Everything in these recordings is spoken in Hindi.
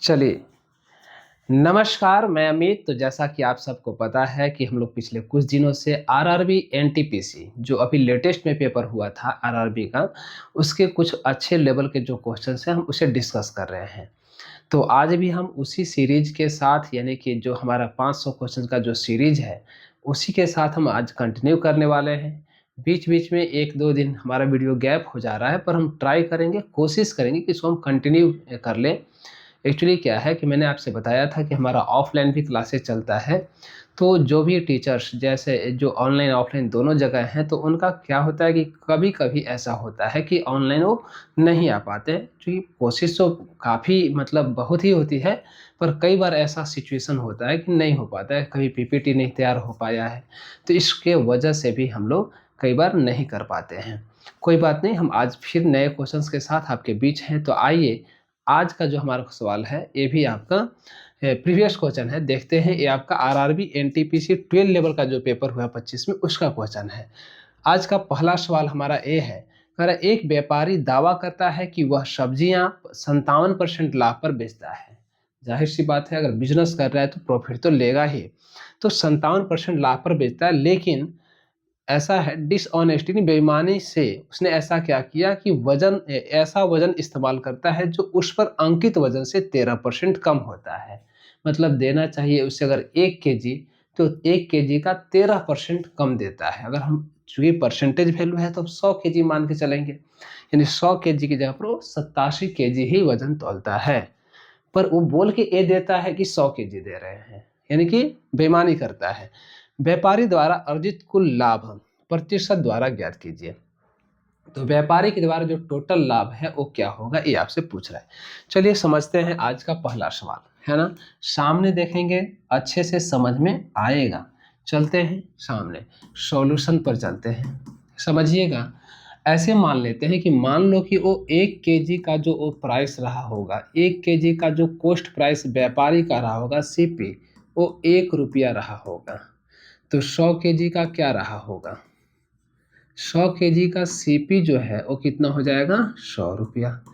चलिए, नमस्कार, मैं अमित। तो जैसा कि आप सबको पता है कि हम लोग पिछले कुछ दिनों से आरआरबी एनटीपीसी जो अभी लेटेस्ट में पेपर हुआ था आरआरबी का, उसके कुछ अच्छे लेवल के जो क्वेश्चंस हैं हम उसे डिस्कस कर रहे हैं। तो आज भी हम उसी सीरीज के साथ, यानी कि जो हमारा 500 क्वेश्चन का जो सीरीज है, उसी के साथ हम आज कंटिन्यू करने वाले हैं। बीच बीच में 1-2 दिन हमारा वीडियो गैप हो जा रहा है, पर हम ट्राई करेंगे, कोशिश करेंगे कि इसको हम कंटिन्यू कर लें। एक्चुअली क्या है कि मैंने आपसे बताया था कि हमारा ऑफलाइन भी क्लासेस चलता है। तो जो भी टीचर्स, जैसे जो ऑनलाइन ऑफलाइन दोनों जगह हैं, तो उनका क्या होता है कि कभी कभी ऐसा होता है कि ऑनलाइन वो नहीं आ पाते, क्योंकि कोशिश तो काफ़ी मतलब बहुत ही होती है, पर कई बार ऐसा सिचुएशन होता है कि नहीं हो पाता है, कभी पीपीटी नहीं तैयार हो पाया है। तो इसके वजह से भी हम लोग कई बार नहीं कर पाते हैं। कोई बात नहीं, हम आज फिर नए क्वेश्चंस के साथ आपके बीच हैं। तो आइए, आज का जो हमारा सवाल है ये भी आपका प्रीवियस क्वेश्चन है। देखते हैं, ये आपका आरआरबी एनटीपीसी 12 लेवल का जो पेपर हुआ 25 में, उसका क्वेश्चन है। आज का पहला सवाल हमारा ये है, कह रहा एक व्यापारी दावा करता है कि वह सब्जियां 57% लाभ पर बेचता है। जाहिर सी बात है, अगर बिजनेस कर रहा है तो प्रॉफिट तो लेगा ही। तो 57% लाभ पर बेचता है, लेकिन ऐसा है डिसऑनेस्टी, बेईमानी से उसने ऐसा क्या किया कि ऐसा वजन इस्तेमाल करता है जो उस पर अंकित वजन से 13% कम होता है। मतलब देना चाहिए उसे अगर 1 केजी, तो 1 केजी का 13% कम देता है। अगर हम, चूंकि परसेंटेज वैल्यू है तो 100 केजी मान के चलेंगे, यानी 100 केजी की जगह पर वो 87 केजी ही वजन तौलता है। पर वो बोल के ये देता है कि 100 केजी दे रहे हैं, यानी कि बेईमानी करता है। व्यापारी द्वारा अर्जित कुल लाभ प्रतिशत द्वारा ज्ञात कीजिए। तो व्यापारी के द्वारा जो टोटल लाभ है वो क्या होगा, ये आपसे पूछ रहा है। चलिए समझते हैं आज का पहला सवाल, है ना। सामने देखेंगे, अच्छे से समझ में आएगा। चलते हैं सामने, सॉल्यूशन पर चलते हैं, समझिएगा। ऐसे मान लेते हैं कि मान लो कि वो 1 केजी का जो वो प्राइस रहा होगा, 1 केजी का जो कॉस्ट प्राइस व्यापारी का रहा होगा सीपी, वो 1 रुपया रहा होगा। तो 100 केजी का क्या रहा होगा, 100 केजी का सीपी जो है वो कितना हो जाएगा, 100 रुपया।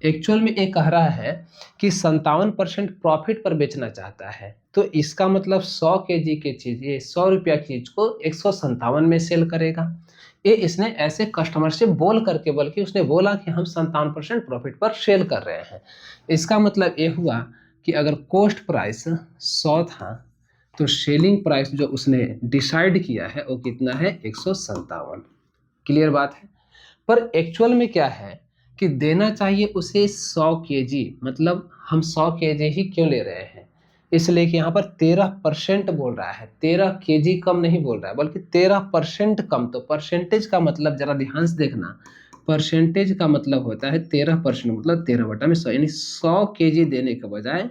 एक्चुअल में ये कह रहा है कि 57% प्रॉफिट पर बेचना चाहता है, तो इसका मतलब 100 केजी के चीज, ये 100 रुपया की चीज को 157 में सेल करेगा। ये इसने ऐसे कस्टमर से बोल करके, बल्कि उसने बोला कि हम 57% प्रॉफिट पर सेल कर रहे हैं। इसका मतलब ये हुआ कि अगर कॉस्ट प्राइस 100 था, तो सेलिंग प्राइस जो उसने डिसाइड किया है वो कितना है, 157। क्लियर बात है। पर एक्चुअल में क्या है कि देना चाहिए उसे 100 केजी, मतलब हम 100 केजी ही क्यों ले रहे हैं, इसलिए कि यहाँ पर 13% बोल रहा है, 13 केजी कम नहीं बोल रहा है, बल्कि 13% कम। तो परसेंटेज का मतलब जरा ध्यान से देखना, परसेंटेज का मतलब होता है 13%, मतलब 13/100, यानी 100 केजी देने के बजाय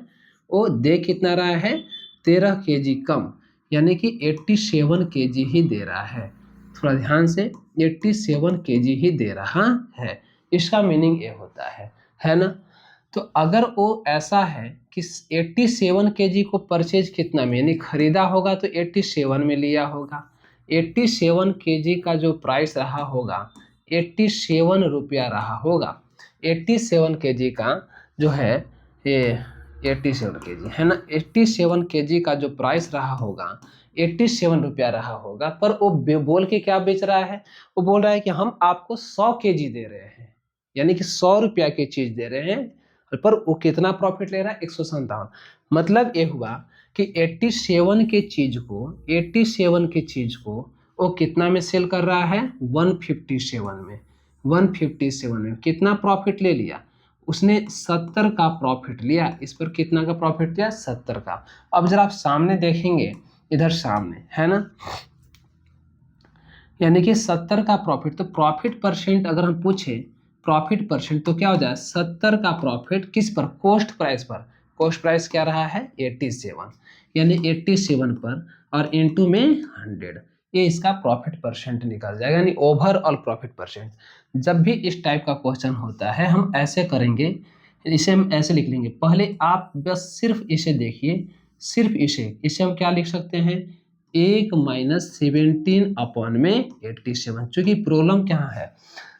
वो दे कितना रहा है, 13 केजी कम, यानी कि 87 केजी ही दे रहा है। थोड़ा ध्यान से, 87 केजी ही दे रहा है, इसका मीनिंग ये होता है ना। तो अगर वो ऐसा है कि 87 केजी को परचेज कितना में, यानी खरीदा होगा तो 87 में लिया होगा। 87 केजी का जो प्राइस रहा होगा, 87 रुपया रहा होगा। 87 केजी का जो है, ये 87 केजी है ना, 87 केजी का जो प्राइस रहा होगा, 87 रुपया रहा होगा। पर वो बोल के क्या बेच रहा है, वो बोल रहा है कि हम आपको 100 केजी दे रहे हैं, यानी कि 100 रुपया की चीज दे रहे हैं, पर वो कितना प्रॉफिट ले रहा है, 157। मतलब ये हुआ कि 87 की चीज को वो कितना में सेल कर रहा है, 157 में। 157 में कितना प्रॉफिट ले लिया उसने, 70 का प्रॉफिट लिया। इस पर कितना का प्रॉफिट लिया, 70 का। अब जरा आप सामने देखेंगे, इधर सामने है ना, यानी कि 70 का प्रॉफिट। तो प्रॉफिट परसेंट अगर हम पूछे, प्रॉफिट परसेंट, तो क्या हो जाए, 70 का प्रॉफिट किस पर, कॉस्ट प्राइस पर। कॉस्ट प्राइस क्या रहा है, 87, यानी 87 पर और इनटू में 100, ये इसका प्रॉफिट परसेंट निकल जाएगा, यानी ओवरऑल प्रॉफिट परसेंट। जब भी इस टाइप का क्वेश्चन होता है हम ऐसे करेंगे, इसे हम ऐसे लिख लेंगे। पहले आप बस सिर्फ इसे देखिए, सिर्फ इसे हम क्या लिख सकते हैं, 1 - 17/87, चूंकि प्रॉब्लम क्या है,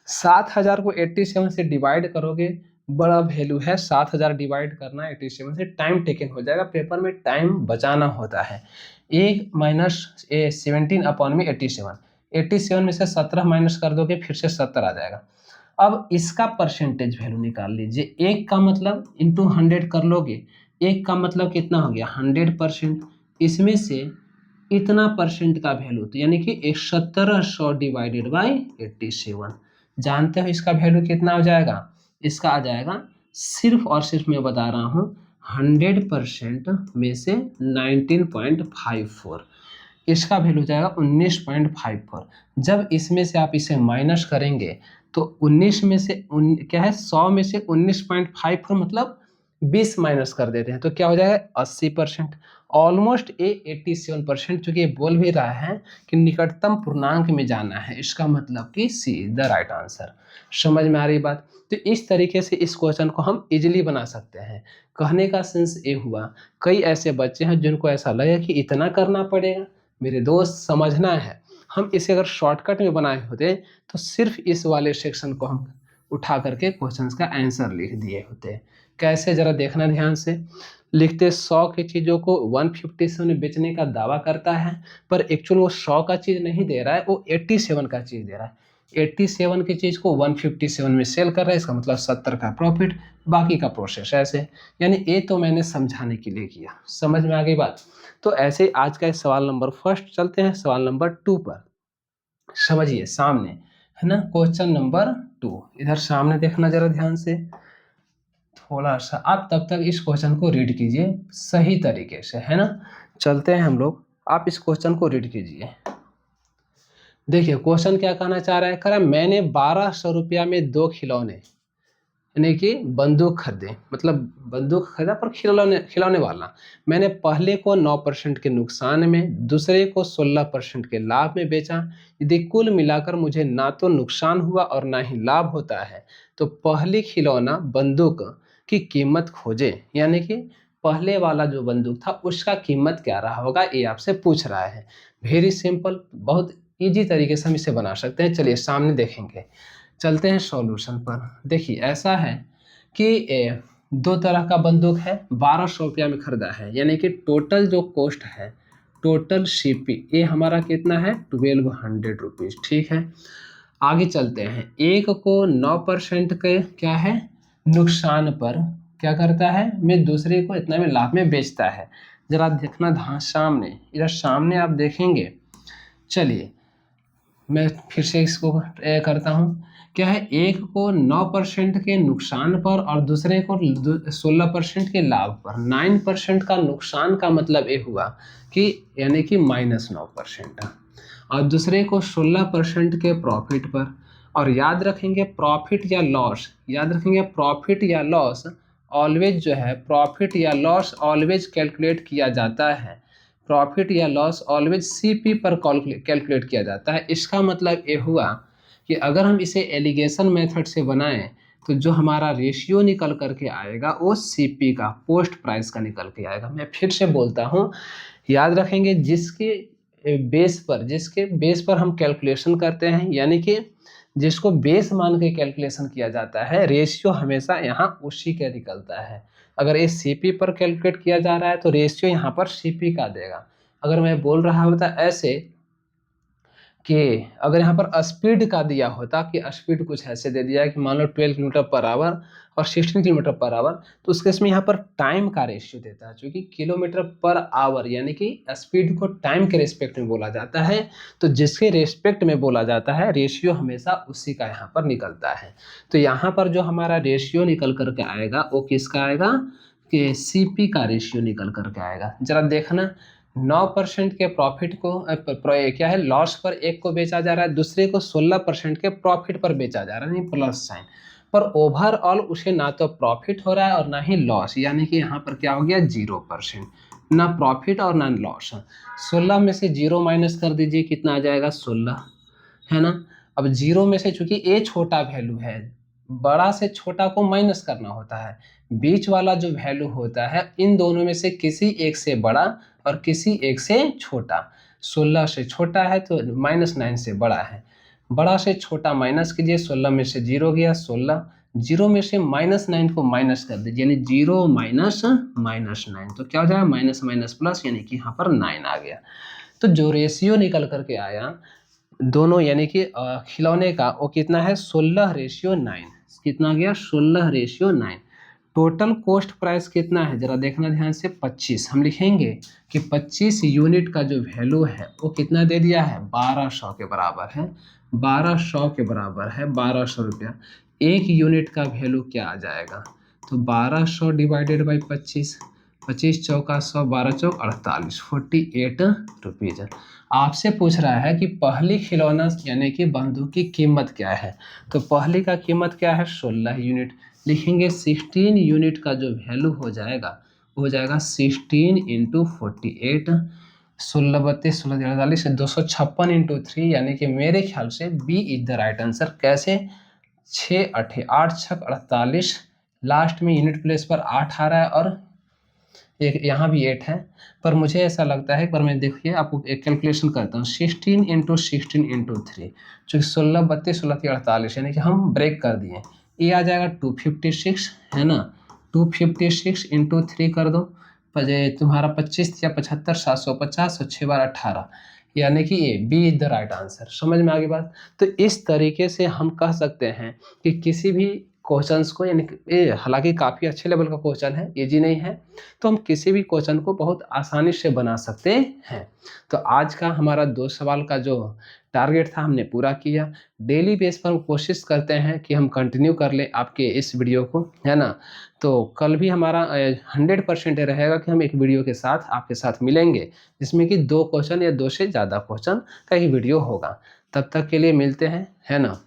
7000 को 87 से डिवाइड करोगे, बड़ा वैल्यू है 7,000 डिवाइड करना 87 से, टाइम टेकन हो जाएगा, पेपर में टाइम बचाना होता है। 1 माइनस 17 अपॉन में 87, 87 में से 17 माइनस कर दोगे फिर से 70 आ जाएगा। अब इसका परसेंटेज वैल्यू निकाल लीजिए, 1 का मतलब इंटू 100 कर लोगे, 1 का मतलब कितना हो गया 100%, इसमें से इतना परसेंट का वैल्यू, तो यानी कि 1700 डिवाइडेड बाई 87, जानते हो इसका वैल्यू कितना हो जाएगा, इसका आ जाएगा सिर्फ और सिर्फ मैं बता रहा हूँ 100% में से 19.54, इसका वैल्यू हो जाएगा 19.54। जब इसमें से आप इसे माइनस करेंगे तो 19 में से क्या है 100 में से 19.54 मतलब 20 माइनस कर देते हैं तो क्या हो जाएगा 80%। ऑलमोस्ट ए 87%, चूंकि ये बोल भी रहा है कि निकटतम पूर्णांक में जाना है, इसका मतलब कि सी द राइट आंसर। समझ में आ रही बात। तो इस तरीके से इस क्वेश्चन को हम इजीली बना सकते हैं। कहने का सेंस ये हुआ, कई ऐसे बच्चे हैं जिनको ऐसा लगे कि इतना करना पड़ेगा, मेरे दोस्त समझना है, हम इसे अगर शॉर्टकट में बनाए होते तो सिर्फ इस वाले सेक्शन को हम उठा करके क्वेश्चंस का आंसर लिख दिए होते। कैसे, जरा देखना ध्यान से। लिखते 100 की चीज़ों को 157 में बेचने का दावा करता है, पर एक्चुअल वो 100 का चीज़ नहीं दे रहा है, वो 87 का चीज़ दे रहा है। 87 की चीज़ को 157 में सेल कर रहा है, इसका मतलब 70 का प्रॉफिट, बाकी का प्रोसेस ऐसे। यानी ये तो मैंने समझाने के लिए किया, समझ में आ गई बात। तो ऐसे आज का सवाल नंबर फर्स्ट, चलते हैं सवाल नंबर 2 पर। समझिए सामने है ना, क्वेश्चन नंबर 2, इधर सामने देखना जरा ध्यान से। थोड़ा सा आप तब तक इस क्वेश्चन को रीड कीजिए सही तरीके से, है ना। चलते हैं हम लोग, आप इस क्वेश्चन को रीड कीजिए। देखिए क्वेश्चन क्या कहना चाह रहा है, कह रहा है मैंने 1200 रुपया में 2 खिलौने यानी कि बंदूक खरीदे, मतलब बंदूक खरीदा पर खिलौने खिलौने वाला। मैंने पहले को 9% के नुकसान में, दूसरे को 16% के लाभ में बेचा। यदि कुल मिलाकर मुझे ना तो नुकसान हुआ और ना ही लाभ होता है तो पहली खिलौना बंदूक की कीमत खोजे। यानी कि पहले वाला जो बंदूक था उसका कीमत क्या रहा होगा, ये आपसे पूछ रहा है। वेरी सिंपल, बहुत इजी तरीके से हम इसे बना सकते हैं। चलिए सामने देखेंगे, चलते हैं सॉल्यूशन पर। देखिए ऐसा है कि दो तरह का बंदूक है, 1200 रुपया में खरीदा है, यानी कि टोटल जो कॉस्ट है, टोटल सीपी ये हमारा कितना है 1200 रुपीज़, ठीक है। आगे चलते हैं, एक को 9% के क्या है नुकसान पर क्या करता है, मैं दूसरे को इतना में लाभ में बेचता है। जरा देखना ध्यान सामने, इधर सामने आप देखेंगे। चलिए मैं फिर से इसको करता हूँ, क्या है, एक को 9% के नुकसान पर और दूसरे को 16% के लाभ पर। 9% का नुकसान का मतलब ये हुआ कि यानी कि -9%, और दूसरे को 16% के प्रॉफिट पर। और याद रखेंगे प्रॉफिट या लॉस, याद रखेंगे प्रॉफिट या लॉस ऑलवेज जो है, प्रॉफिट या लॉस ऑलवेज कैलकुलेट किया जाता है, प्रॉफिट या लॉस ऑलवेज सीपी पर कैलकुलेट किया जाता है। इसका मतलब ये हुआ कि अगर हम इसे एलिगेशन मेथड से बनाएं तो जो हमारा रेशियो निकल करके आएगा वो सीपी का, पोस्ट प्राइस का निकल के आएगा। मैं फिर से बोलता हूँ, याद रखेंगे जिसके बेस पर हम कैलकुलेशन करते हैं, यानी कि जिसको बेस मान के कैलकुलेशन किया जाता है, रेशियो हमेशा यहाँ उसी का निकलता है। अगर ये सीपी पर कैलकुलेट किया जा रहा है तो रेशियो यहाँ पर सीपी का देगा। अगर मैं बोल रहा होता ऐसे कि अगर यहाँ पर स्पीड का दिया होता कि स्पीड कुछ ऐसे दे दिया है कि मान लो 12 किलोमीटर पर आवर और 16 किलोमीटर पर आवर, तो उस केस में यहाँ पर टाइम का रेशियो देता है, क्योंकि किलोमीटर पर आवर यानी कि स्पीड को टाइम के रेस्पेक्ट में बोला जाता है। तो जिसके रेस्पेक्ट में बोला जाता है रेशियो हमेशा उसी का यहाँ पर निकलता है। तो यहाँ पर जो हमारा रेशियो निकल करके आएगा वो किसका आएगा, कि सीपी का रेशियो निकल करके आएगा। जरा देखना, 9% के प्रॉफिट को क्या है लॉस पर एक को बेचा जा रहा है, दूसरे को 16% के प्रॉफिट पर बेचा जा रहा है, नहीं प्लस साइन पर। ओवरऑल उसे ना तो प्रॉफिट हो रहा है और ना ही लॉस, यानी कि यहाँ पर क्या हो गया 0%, ना प्रॉफिट और ना लॉस। 16 में से 0 माइनस कर दीजिए, कितना आ जाएगा 16, है ना। अब 0 में से चूंकि ए छोटा वैल्यू है, बड़ा से छोटा को माइनस करना होता है, बीच वाला जो वैल्यू होता है इन दोनों में से किसी एक से बड़ा और किसी एक से छोटा। 16 से छोटा है तो -9 से बड़ा है, बड़ा से छोटा माइनस कीजिए, 16 में से 0 गया 16, जीरो में से -9 को माइनस कर दीजिए, यानी 0 माइनस -9, तो क्या हो जाएगा माइनस माइनस प्लस, यानी कि यहाँ पर 9 आ गया। तो जो रेशियो निकल करके आया दोनों यानी कि खिलौने का, वो कितना है 16:9। कितना आ गया 16:9। टोटल कॉस्ट प्राइस कितना है जरा देखना ध्यान से 25। हम लिखेंगे कि 25 यूनिट का जो वैल्यू है वो कितना दे दिया है 1200 के बराबर है। 1200 के बराबर है 1200 रुपया। एक यूनिट का वैल्यू क्या आ जाएगा, तो 1200 डिवाइडेड बाई 25, 25 चौका 100, 12 चौक 48, 48 रुपीज़। आपसे पूछ रहा है कि पहली खिलौना यानी कि बंदूक की कीमत क्या है, तो पहली का कीमत क्या है 16 यूनिट। लिखेंगे 16 यूनिट का जो वैल्यू हो जाएगा वो हो जाएगा 16 इंटू 48, 16 32 16 48, 256 इंटू 3, यानी कि मेरे ख्याल से B is the right answer. कैसे 6 8 8 6 48, लास्ट में यूनिट प्लेस पर 8 आ रहा है और एक यहाँ भी 8 है, पर मुझे ऐसा लगता है, पर मैं देखिए आपको एक कैलकुलेशन करता हूँ 16 इंटू 16 इंटू 3, चूँकि 16 32 16 48, यानी कि हम ब्रेक कर दिए, ये आ जाएगा 256 है ना। 256 इंटू 3 कर दो, तुम्हारा 25 या 75 750 और 6 बार 18, यानी कि A B is the right answer. समझ में आ गई बात। तो इस तरीके से हम कह सकते हैं कि किसी भी क्वेश्चंस को, यानी कि ये हालांकि काफ़ी अच्छे लेवल का क्वेश्चन है, इजी नहीं है, तो हम किसी भी क्वेश्चन को बहुत आसानी से बना सकते हैं। तो आज का हमारा 2 सवाल का जो टारगेट था हमने पूरा किया। डेली बेस पर हम कोशिश करते हैं कि हम कंटिन्यू कर लें आपके इस वीडियो को, है ना। तो कल भी हमारा 100% रहेगा कि हम एक वीडियो के साथ आपके साथ मिलेंगे, जिसमें कि 2 क्वेश्चन या 2 से ज़्यादा क्वेश्चन का ही वीडियो होगा। तब तक के लिए मिलते हैं, है ना।